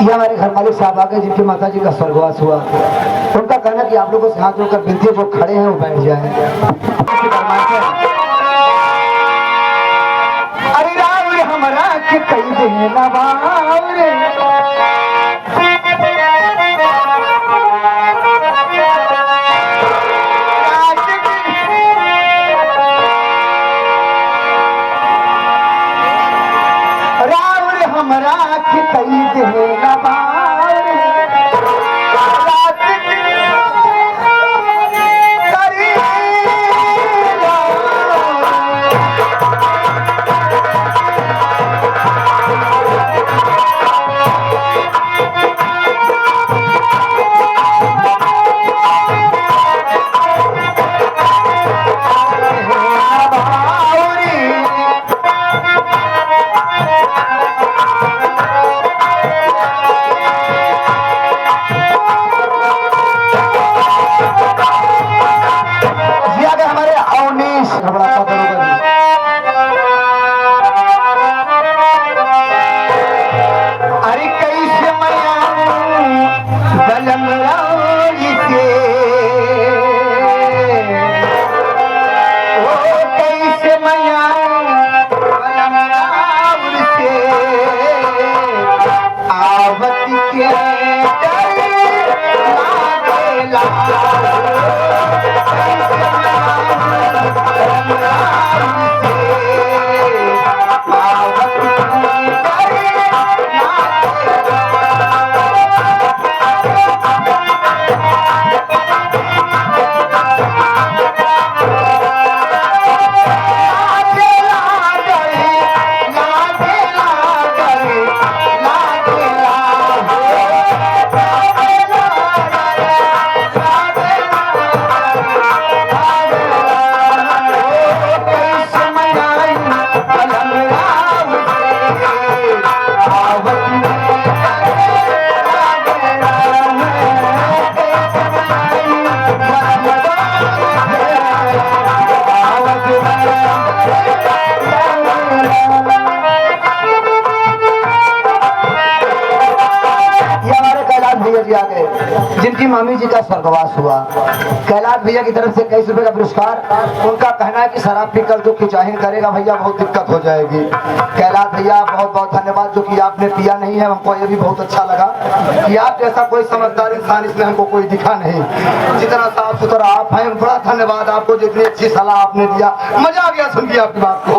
ये हमारे घर मालिक साहब आ गए जिनकी माता जी का स्वर्गवास हुआ। उनका कहना कि आप लोगों से हाथ जोड़कर विनती है, जो खड़े हैं वो बैठ जाएं। अरे रावण हमरा के कई देना बावरे, हमरा के कई देना बावरे, जिनकी मामी जी का स्वर्गवास हुआ। कैलाश भैया की तरफ से 21 रुपए का पुरस्कार। उनका कहना है कि शराब पीकर जो खिंचाहिन करेगा भैया बहुत दिक्कत हो जाएगी। कैलाश भैया बहुत बहुत धन्यवाद, जो कि आपने पिया नहीं है। हमको ये भी बहुत अच्छा लगा कि आप जैसा कोई समझदार इंसान इसमें हमको कोई दिखा नहीं। जितना साफ सुथरा आप हैं, बड़ा धन्यवाद आपको, जितनी अच्छी सलाह आपने दिया। मजा आ गया सुन के आपकी बात को।